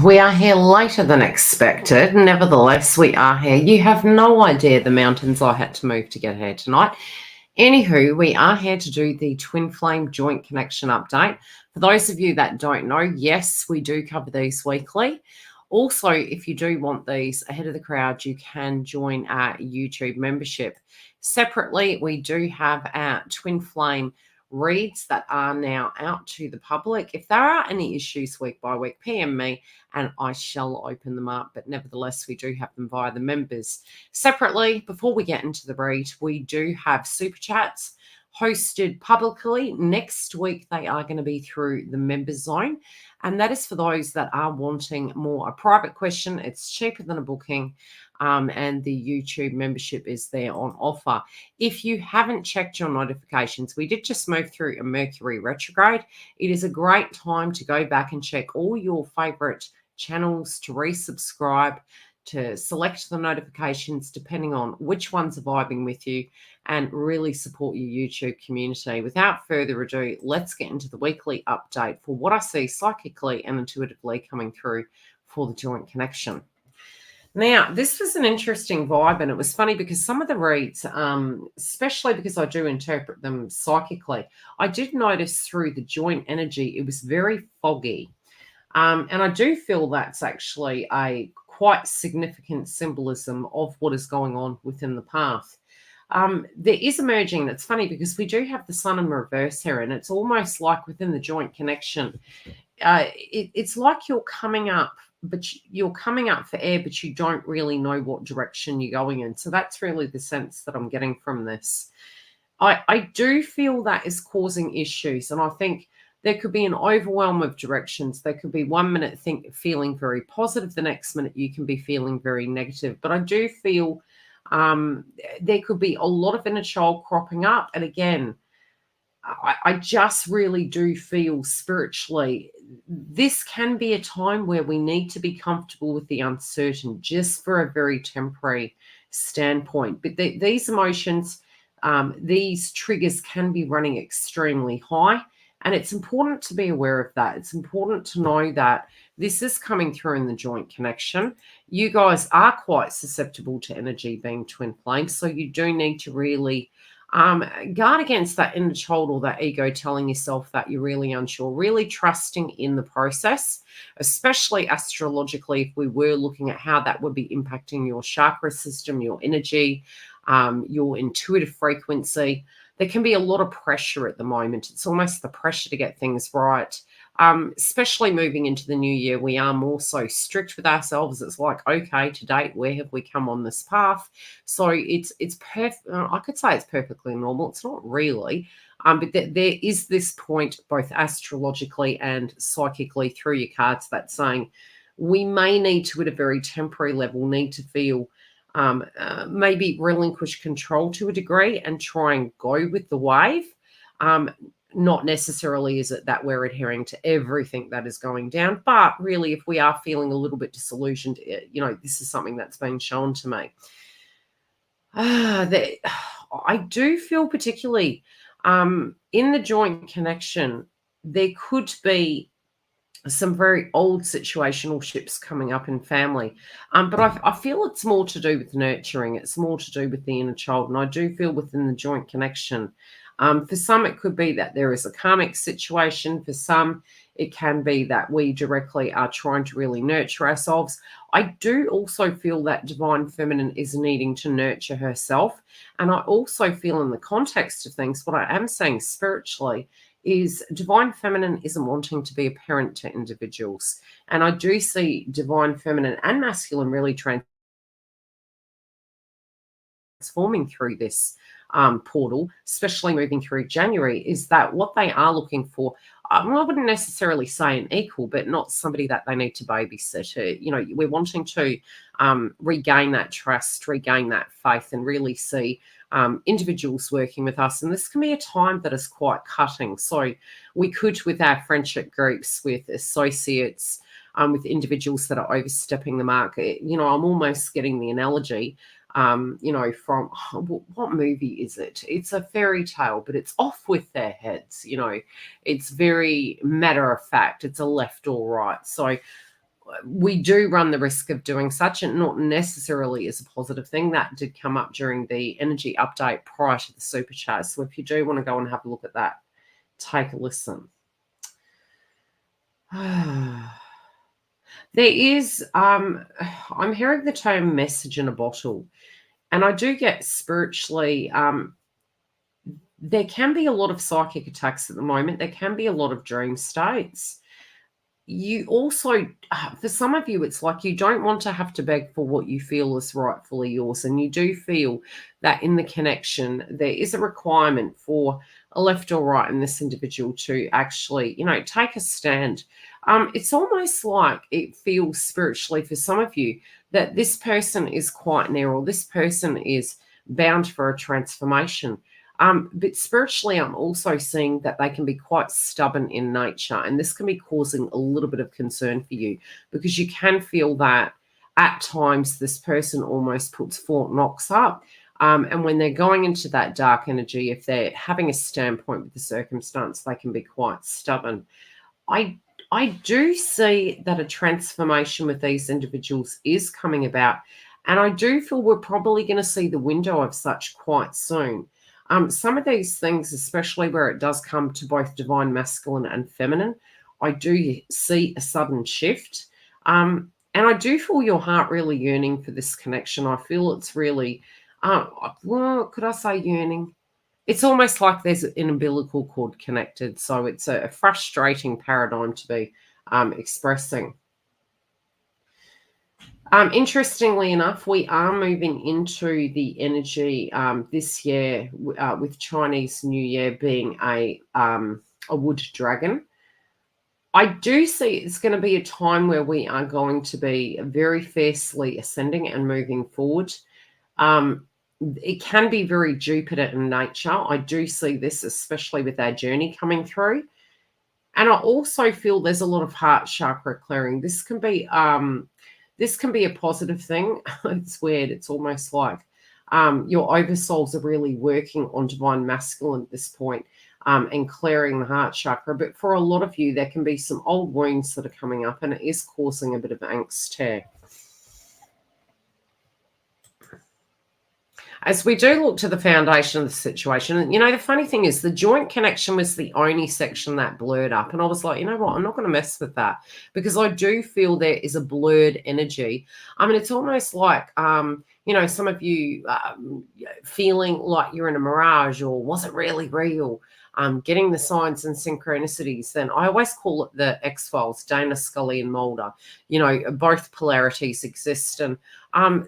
We are here later than expected. Nevertheless, we are here. You have no idea the mountains I had to move to get here tonight. Anywho, we are here to do the twin flame joint connection update. For those of you that don't know, yes, we do cover these weekly. Also, if you do want these ahead of the crowd, you can join our YouTube membership. Separately, we do have our twin flame reads that are now out to the public. If there are any issues week by week, PM me and I shall open them up. But nevertheless, we do have them via the members. Separately, before we get into the read, we do have super chats hosted publicly. Next week, they are going to be through the members zone. And that is for those that are wanting more a private question. It's cheaper than a booking. And the YouTube membership is there on offer. If you haven't checked your notifications, we did just move through a Mercury retrograde. It is a great time to go back and check all your favorite channels, to resubscribe, to select the notifications depending on which ones are vibing with you, and really support your YouTube community. Without further ado, let's get into the weekly update for what I see psychically and intuitively coming through for the joint connection. Now, this was an interesting vibe, and it was funny because some of the reads, especially because I do interpret them psychically, I did notice through the joint energy, it was very foggy. And I do feel that's actually a quite significant symbolism of what is going on within the path. There is emerging, that's funny because we do have the sun in reverse here, and it's almost like within the joint connection, it's like you're coming up, but you're coming up for air, but you don't really know what direction you're going in. So that's really the sense that I'm getting from this. I do feel that is causing issues, and I think there could be an overwhelm of directions. There could be 1 minute feeling very positive, the next minute you can be feeling very negative. But I do feel there could be a lot of inner child cropping up. And again, I just really do feel spiritually, this can be a time where we need to be comfortable with the uncertain just for a very temporary standpoint. But these emotions, these triggers can be running extremely high. And it's important to be aware of that. It's important to know that this is coming through in the joint connection. You guys are quite susceptible to energy being twin flames. So you do need to really guard against that inner child or that ego telling yourself that you're really unsure, really trusting in the process, especially astrologically, if we were looking at how that would be impacting your chakra system, your energy, your intuitive frequency. There can be a lot of pressure at the moment. It's almost the pressure to get things right. Especially moving into the new year, we are more so strict with ourselves. It's like, okay, to date, where have we come on this path? So it's perfect. I could say it's perfectly normal. It's not really, but there is this point, both astrologically and psychically through your cards, that's saying we may need to, at a very temporary level, need to feel maybe relinquish control to a degree and try and go with the wave. Not necessarily is it that we're adhering to everything that is going down, but really if we are feeling a little bit disillusioned, this is something that's been shown to me. I do feel particularly in the joint connection, there could be some very old situational ships coming up in family. But I feel it's more to do with nurturing. It's more to do with the inner child. And I do feel within the joint connection, for some, it could be that there is a karmic situation. For some, it can be that we directly are trying to really nurture ourselves. I do also feel that divine feminine is needing to nurture herself. And I also feel in the context of things, what I am saying spiritually is divine feminine isn't wanting to be a parent to individuals. And I do see divine feminine and masculine really transforming through this portal, especially moving through January, is that what they are looking for, I wouldn't necessarily say an equal, but not somebody that they need to babysit. We're wanting to regain that trust, regain that faith, and really see individuals working with us. And this can be a time that is quite cutting. So we could, with our friendship groups, with associates, with individuals that are overstepping the mark, I'm almost getting the analogy, from what movie is it? It's a fairy tale, but it's off with their heads. It's very matter of fact. It's a left or right. So we do run the risk of doing such, and not necessarily is a positive thing. That did come up during the energy update prior to the supercharge. So if you do want to go and have a look at that, take a listen. There is, I'm hearing the term message in a bottle, and I do get spiritually, there can be a lot of psychic attacks at the moment. There can be a lot of dream states. You also, for some of you, it's like you don't want to have to beg for what you feel is rightfully yours. And you do feel that in the connection, there is a requirement for a left or right in this individual to actually, take a stand. It's almost like it feels spiritually for some of you that this person is quite near, or this person is bound for a transformation. But spiritually, I'm also seeing that they can be quite stubborn in nature, and this can be causing a little bit of concern for you, because you can feel that at times this person almost puts Fort Knox up. And when they're going into that dark energy, if they're having a standpoint with the circumstance, they can be quite stubborn. I do see that a transformation with these individuals is coming about, and I do feel we're probably going to see the window of such quite soon. Some of these things, especially where it does come to both divine masculine and feminine, I do see a sudden shift. And I do feel your heart really yearning for this connection. I feel it's really, well, could I say yearning? It's almost like there's an umbilical cord connected. So it's a frustrating paradigm to be expressing. Interestingly enough, we are moving into the energy this year with Chinese New Year being a wood dragon. I do see it's going to be a time where we are going to be very fiercely ascending and moving forward. It can be very Jupiter in nature. I do see this, especially with our journey coming through. And I also feel there's a lot of heart chakra clearing. This can be a positive thing. It's weird. It's almost like your oversouls are really working on divine masculine at this point and clearing the heart chakra. But for a lot of you, there can be some old wounds that are coming up, and it is causing a bit of angst here. As we do look to the foundation of the situation, and the funny thing is the joint connection was the only section that blurred up. And I was like, you know what, I'm not going to mess with that, because I do feel there is a blurred energy. I mean, it's almost like, some of you feeling like you're in a mirage, or was it really real? Getting the signs and synchronicities. Then I always call it the X-Files, Dana, Scully and Mulder. Both polarities exist, and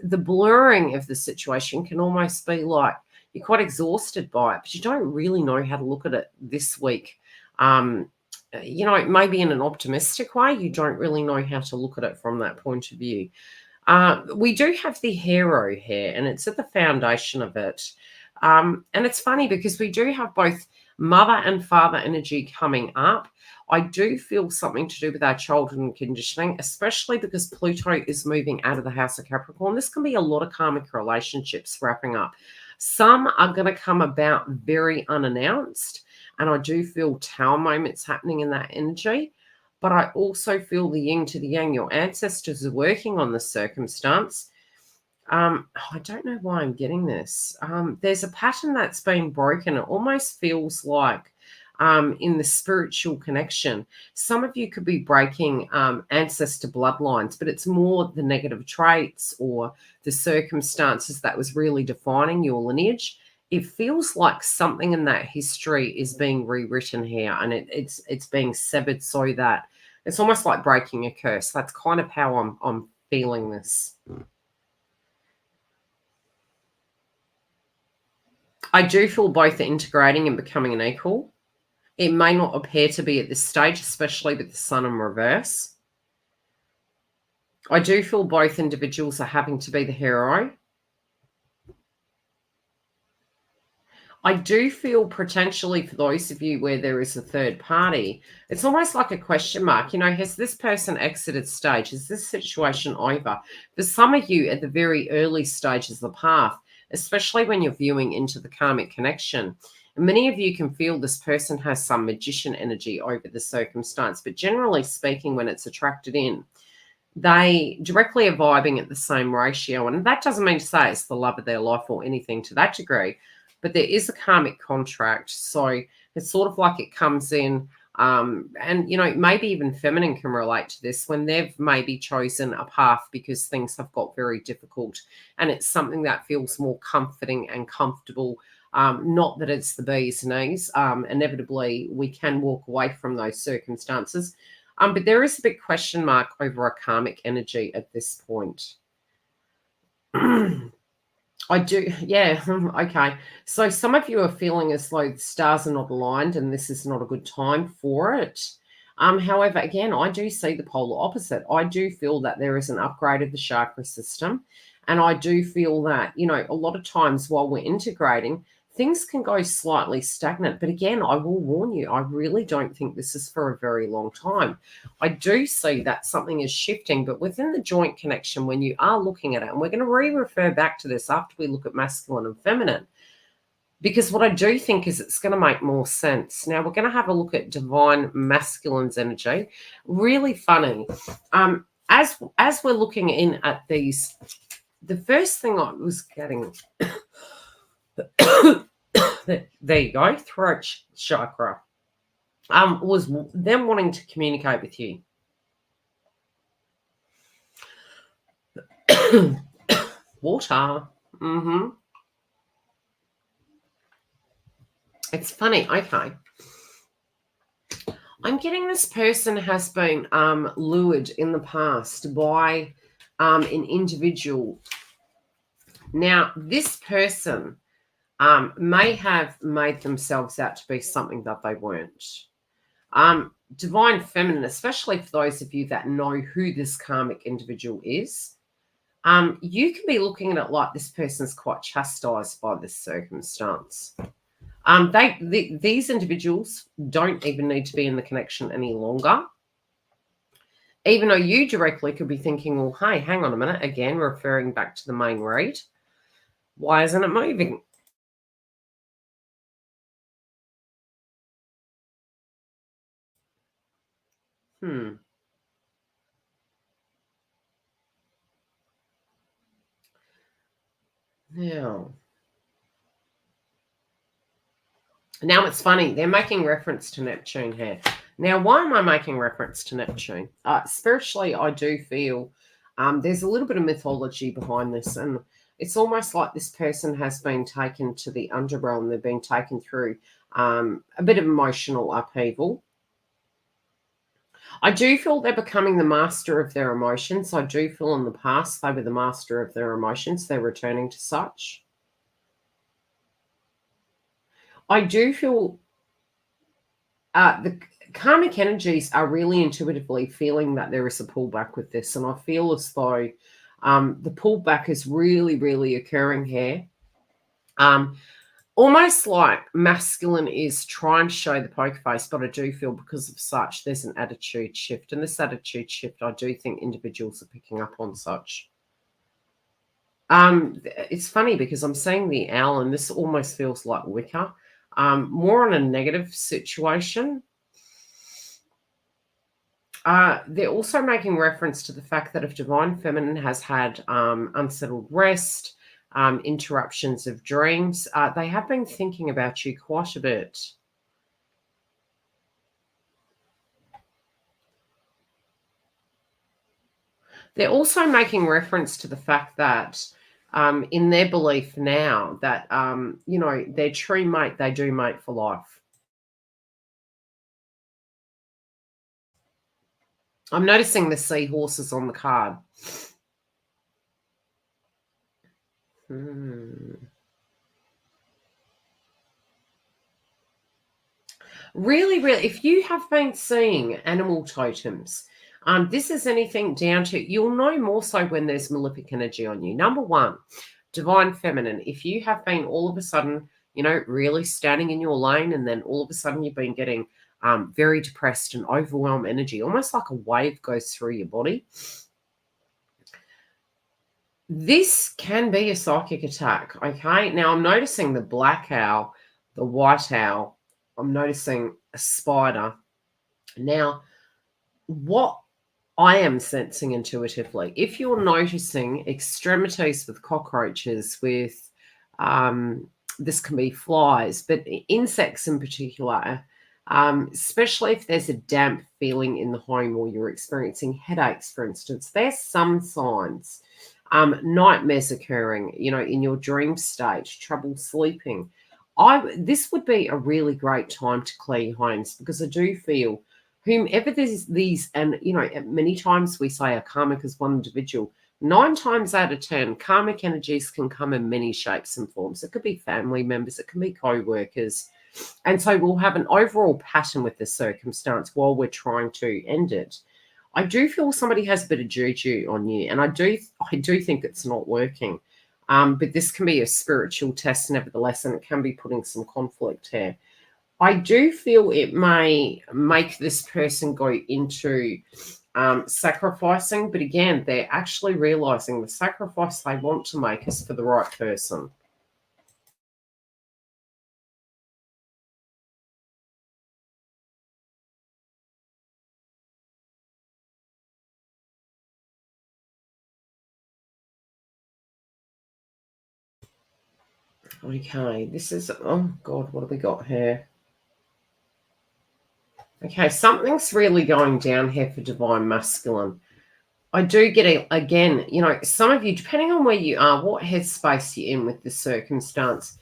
the blurring of the situation can almost be like you're quite exhausted by it, but you don't really know how to look at it this week. Maybe in an optimistic way, you don't really know how to look at it from that point of view. We do have the hero here, and it's at the foundation of it. And it's funny because we do have both mother and father energy coming up. I do feel something to do with our childhood and conditioning, especially because Pluto is moving out of the house of Capricorn. This can be a lot of karmic relationships wrapping up. Some are going to come about very unannounced, and I do feel tower moments happening in that energy. But I also feel the yin to the yang. Your ancestors are working on the circumstance. I don't know why I'm getting this. There's a pattern that's been broken. It almost feels like in the spiritual connection, some of you could be breaking ancestor bloodlines, but it's more the negative traits or the circumstances that was really defining your lineage. It feels like something in that history is being rewritten here, and it's being severed, so that it's almost like breaking a curse. That's kind of how I'm feeling this. I do feel both are integrating and becoming an equal. It may not appear to be at this stage, especially with the sun in reverse. I do feel both individuals are having to be the hero. I do feel potentially for those of you where there is a third party, it's almost like a question mark. Has this person exited stage? Is this situation over? For some of you at the very early stages of the path, especially when you're viewing into the karmic connection, many of you can feel this person has some magician energy over the circumstance. But generally speaking, when it's attracted in, they directly are vibing at the same ratio. And that doesn't mean to say it's the love of their life or anything to that degree, but there is a karmic contract. So it's sort of like it comes in, and, you know, maybe even feminine can relate to this when they've maybe chosen a path because things have got very difficult and it's something that feels more comforting and comfortable. Not that it's the bee's knees. Inevitably, we can walk away from those circumstances. But there is a big question mark over a karmic energy at this point. I do, yeah, okay. So some of you are feeling as though the stars are not aligned and this is not a good time for it. However, again, I do see the polar opposite. I do feel that there is an upgrade of the chakra system. And I do feel that, you know, a lot of times while we're integrating, things can go slightly stagnant. But again, I will warn you, I really don't think this is for a very long time. I do see that something is shifting, but within the joint connection, when you are looking at it, and we're going to refer back to this after we look at masculine and feminine, because what I do think is it's going to make more sense. Now, we're going to have a look at divine masculine's energy. Really funny. As we're looking in at these, the first thing I was getting, there you go, throat chakra, was them wanting to communicate with you. Water. It's funny. Okay. I'm getting this person has been lured in the past by an individual. Now, this person may have made themselves out to be something that they weren't. Divine feminine, especially for those of you that know who this karmic individual is, you can be looking at it like this person's quite chastised by this circumstance. These individuals don't even need to be in the connection any longer. Even though you directly could be thinking, well, hey, hang on a minute. Again, referring back to the main read. Why isn't it moving? Now it's funny. They're making reference to Neptune here. Now, why am I making reference to Neptune? Spiritually, I do feel there's a little bit of mythology behind this. And it's almost like this person has been taken to the underrealm. They've been taken through a bit of emotional upheaval. I do feel they're becoming the master of their emotions. I do feel in the past they were the master of their emotions. They're returning to such. I do feel the karmic energies are really intuitively feeling that there is a pullback with this. And I feel as though the pullback is really, really occurring here. Almost like masculine is trying to show the poker face, but I do feel because of such, there's an attitude shift. And this attitude shift, I do think individuals are picking up on such. It's funny because I'm seeing the owl, and this almost feels like Wicca. More on a negative situation. They're also making reference to the fact that if divine feminine has had unsettled rest, interruptions of dreams, they have been thinking about you quite a bit. They're also making reference to the fact that in their belief now that, you know, their true mate, they do mate for life. I'm noticing the seahorses on the card. Really, really, if you have been seeing animal totems, this is anything down to, you'll know more so when there's malefic energy on you. Number one, divine feminine. If you have been all of a sudden, you know, really standing in your lane, and then all of a sudden you've been getting very depressed and overwhelmed energy, almost like a wave goes through your body. This can be a psychic attack, okay? Now, I'm noticing the black owl, the white owl. I'm noticing a spider. Now, what I am sensing intuitively. If you're noticing extremities with cockroaches, with this can be flies, but insects in particular, especially if there's a damp feeling in the home or you're experiencing headaches, for instance, there's some signs. Nightmares occurring, in your dream state, trouble sleeping. This would be a really great time to clear homes, because I do feel whomever these, and many times we say a karmic is one individual. 9 times out of 10, karmic energies can come in many shapes and forms. It could be family members, it can be co-workers. And so we'll have an overall pattern with this circumstance while we're trying to end it. I do feel somebody has a bit of juju on you, and I do think it's not working. But this can be a spiritual test nevertheless, and it can be putting some conflict here. I do feel it may make this person go into sacrificing, but again, they're actually realizing the sacrifice they want to make is for the right person. Okay, this is, oh God, what have we got here? Okay, something's really going down here for divine masculine. I do get it again, some of you, depending on where you are, what headspace you're in with this circumstance,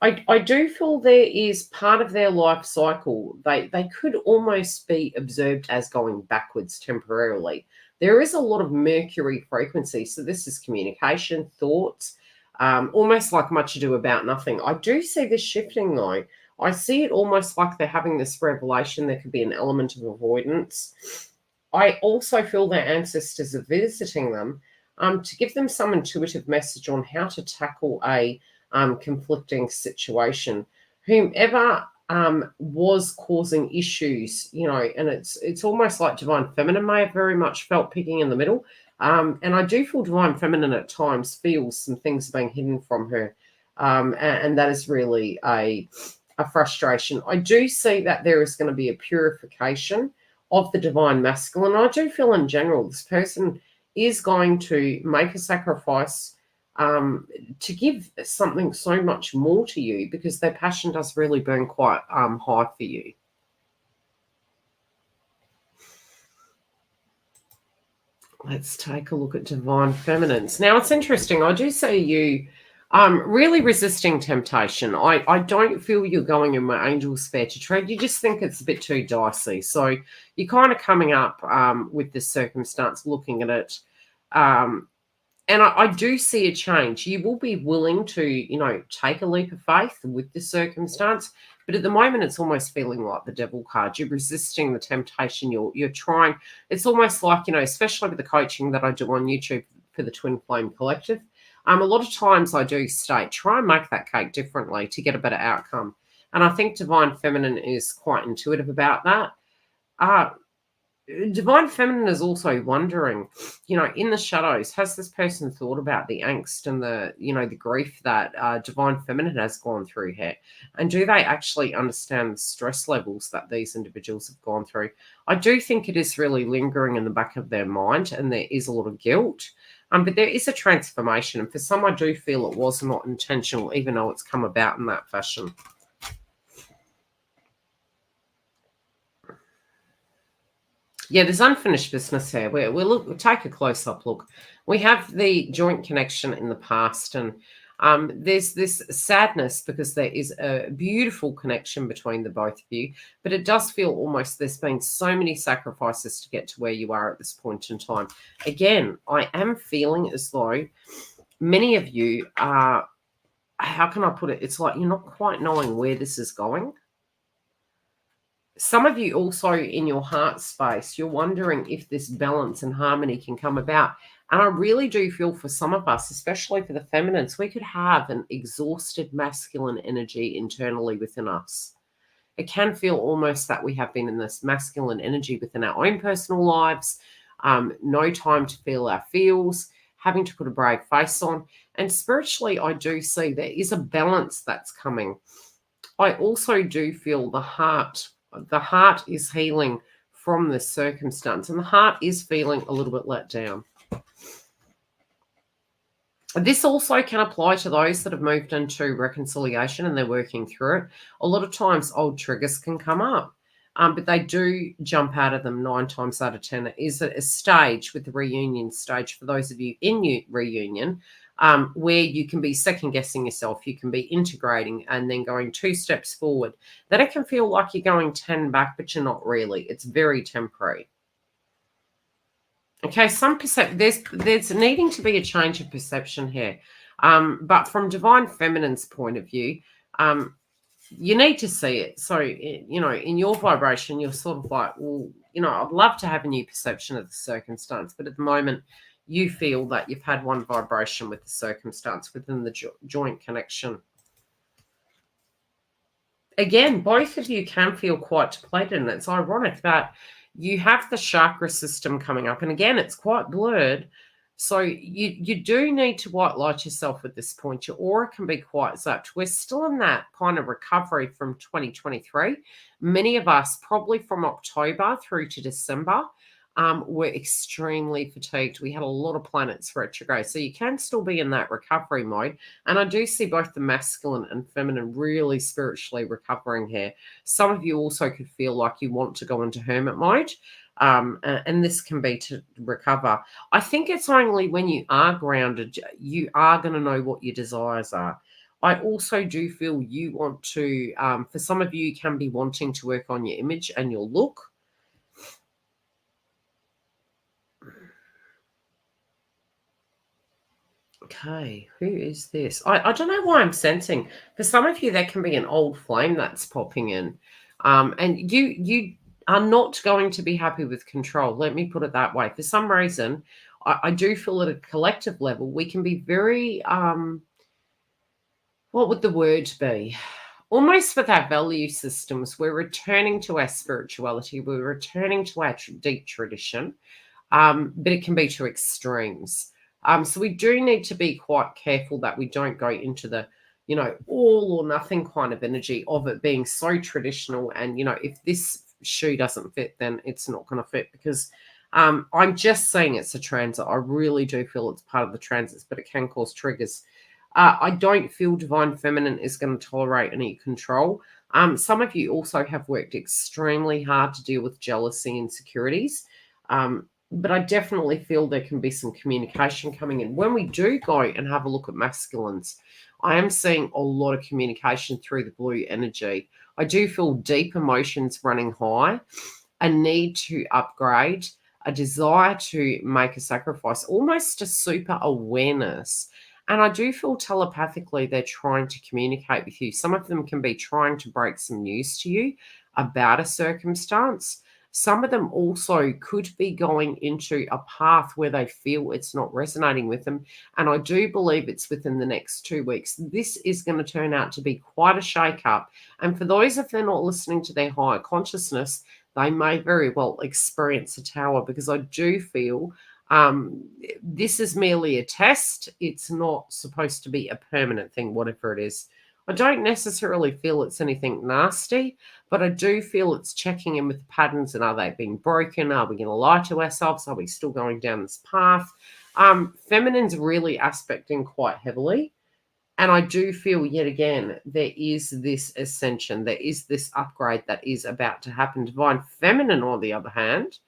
I do feel there is part of their life cycle. They could almost be observed as going backwards temporarily. There is a lot of Mercury frequency. So this is communication, thoughts, almost like much ado about nothing. I do see this shifting though. I see it almost like they're having this revelation. There could be an element of avoidance. I also feel their ancestors are visiting them to give them some intuitive message on how to tackle a conflicting situation. Whomever was causing issues, and it's almost like divine feminine may have very much felt picking in the middle. And I do feel divine feminine at times feels some things being hidden from her. And that is really a frustration. I do see that there is going to be a purification of the divine masculine. I do feel in general this person is going to make a sacrifice to give something so much more to you, because their passion does really burn quite high for you. Let's take a look at divine feminines. Now, it's interesting. I do see you really resisting temptation. I don't feel you're going in my angel's sphere to trade. You just think it's a bit too dicey. So you're kind of coming up with this circumstance, looking at it. And I do see a change. You will be willing to, take a leap of faith with this circumstance. But at the moment, it's almost feeling like the devil card. You're resisting the temptation. You're trying. It's almost like, especially with the coaching that I do on YouTube for the Twin Flame Collective, a lot of times I do state, try and make that cake differently to get a better outcome. And I think Divine Feminine is quite intuitive about that. Divine Feminine is also wondering, in the shadows, has this person thought about the angst and the grief that Divine Feminine has gone through here? And do they actually understand the stress levels that these individuals have gone through? I do think it is really lingering in the back of their mind, and there is a lot of guilt. But there is a transformation. And for some, I do feel it was not intentional, even though it's come about in that fashion. Yeah, there's unfinished business here. We'll take a close-up look. We have the joint connection in the past, and there's this sadness because there is a beautiful connection between the both of you, but it does feel almost there's been so many sacrifices to get to where you are at this point in time. Again, I am feeling as though many of you are, how can I put it? It's like you're not quite knowing where this is going. Some of you also in your heart space, you're wondering if this balance and harmony can come about. And I really do feel for some of us, especially for the feminines, we could have an exhausted masculine energy internally within us. It can feel almost that we have been in this masculine energy within our own personal lives, no time to feel our feels, having to put a brave face on. And spiritually, I do see there is a balance that's coming. I also do feel the heart is healing from this circumstance, and the heart is feeling a little bit let down. This also can apply to those that have moved into reconciliation and they're working through it. A lot of times old triggers can come up, but they do jump out of them 9 times out of 10. It is a stage with the reunion stage for those of you in reunion, where you can be second guessing yourself, you can be integrating and then going 2 steps forward. Then it can feel like you're going 10 back, but you're not really. It's very temporary. Okay, there's needing to be a change of perception here. But from Divine Feminine's point of view, you need to see it. So, in your vibration, you're sort of like, well, I'd love to have a new perception of the circumstance. But at the moment, you feel that you've had one vibration with the circumstance within the joint connection. Again, both of you can feel quite depleted, and it's ironic that you have the chakra system coming up. And again, it's quite blurred. So you do need to white light yourself at this point. Your aura can be quite zapped. We're still in that kind of recovery from 2023. Many of us, probably from October through to December, were extremely fatigued. We had a lot of planets retrograde. So you can still be in that recovery mode. And I do see both the masculine and feminine really spiritually recovering here. Some of you also could feel like you want to go into hermit mode. And this can be to recover. I think it's only when you are grounded, you are going to know what your desires are. I also do feel you want to, for some of you can be wanting to work on your image and your look. Okay, who is this? I don't know why I'm sensing. For some of you, there can be an old flame that's popping in. And you are not going to be happy with control. Let me put it that way. For some reason, I do feel at a collective level, we can be very, what would the word be? Almost with our value systems, we're returning to our spirituality. We're returning to our deep tradition, but it can be to extremes. So we do need to be quite careful that we don't go into the, all or nothing kind of energy of it being so traditional. And, if this shoe doesn't fit, then it's not going to fit, because I'm just saying it's a transit. I really do feel it's part of the transits, but it can cause triggers. I don't feel Divine Feminine is going to tolerate any control. Some of you also have worked extremely hard to deal with jealousy and insecurities. But I definitely feel there can be some communication coming in. When we do go and have a look at masculines, I am seeing a lot of communication through the blue energy. I do feel deep emotions running high, a need to upgrade, a desire to make a sacrifice, almost a super awareness. And I do feel telepathically they're trying to communicate with you. Some of them can be trying to break some news to you about a circumstance. Some of them also could be going into a path where they feel it's not resonating with them. And I do believe it's within the next 2 weeks. This is going to turn out to be quite a shake-up. And for those, if they're not listening to their higher consciousness, they may very well experience a tower, because I do feel this is merely a test. It's not supposed to be a permanent thing, whatever it is. I don't necessarily feel it's anything nasty, but I do feel it's checking in with the patterns, and are they being broken? Are we going to lie to ourselves? Are we still going down this path? Feminine's really aspecting quite heavily. And I do feel, yet again, there is this ascension. There is this upgrade that is about to happen. Divine Feminine, on the other hand,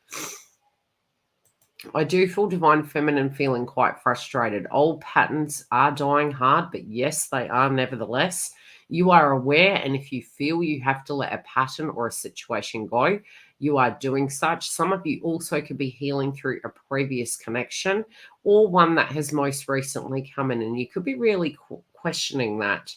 I do feel Divine Feminine feeling quite frustrated. Old patterns are dying hard, but yes, they are nevertheless. You are aware, and if you feel you have to let a pattern or a situation go, you are doing such. Some of you also could be healing through a previous connection, or one that has most recently come in, and you could be really questioning that.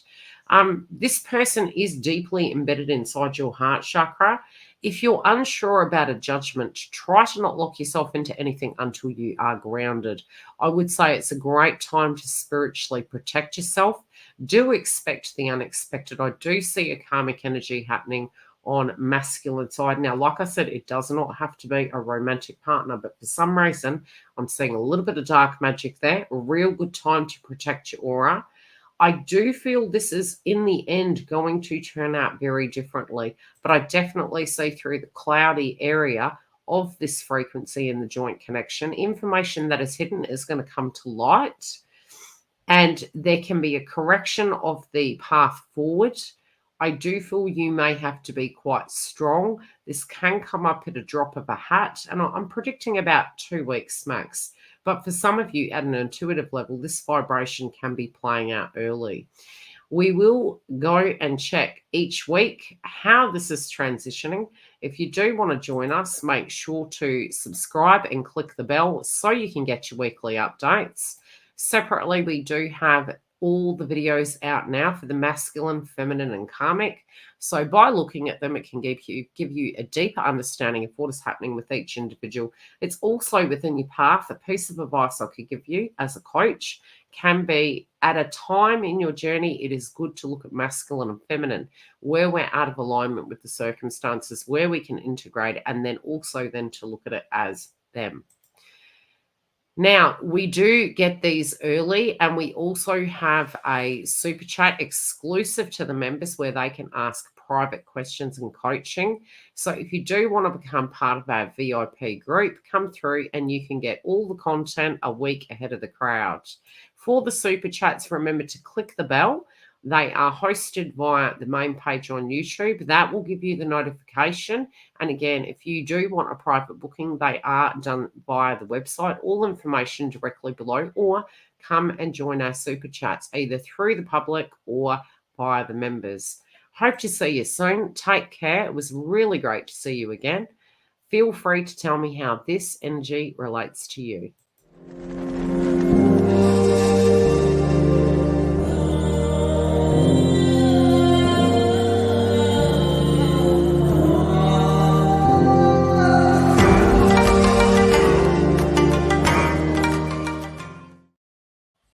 This person is deeply embedded inside your heart chakra. If you're unsure about a judgment, try to not lock yourself into anything until you are grounded. I would say it's a great time to spiritually protect yourself. Do expect the unexpected. I do see a karmic energy happening on masculine side. Now, like I said, it does not have to be a romantic partner, but for some reason, I'm seeing a little bit of dark magic there. A real good time to protect your aura. I do feel this is, in the end, going to turn out very differently, but I definitely see through the cloudy area of this frequency in the joint connection. Information that is hidden is going to come to light, and there can be a correction of the path forward. I do feel you may have to be quite strong. This can come up at a drop of a hat, and I'm predicting about 2 weeks max. But for some of you at an intuitive level, this vibration can be playing out early. We will go and check each week how this is transitioning. If you do want to join us, make sure to subscribe and click the bell so you can get your weekly updates. Separately, we do have all the videos out now for the masculine, feminine, and karmic. So by looking at them, it can give you a deeper understanding of what is happening with each individual. It's also within your path. A piece of advice I could give you as a coach can be, at a time in your journey, it is good to look at masculine and feminine, where we're out of alignment with the circumstances, where we can integrate, and then also then to look at it as them. Now, we do get these early, and we also have a super chat exclusive to the members where they can ask private questions and coaching. So if you do want to become part of our VIP group, come through and you can get all the content a week ahead of the crowd. For the super chats, remember to click the bell. They are hosted via the main page on YouTube. That will give you the notification. And again, if you do want a private booking, they are done via the website. All information directly below, or come and join our super chats either through the public or via the members. Hope to see you soon. Take care. It was really great to see you again. Feel free to tell me how this energy relates to you.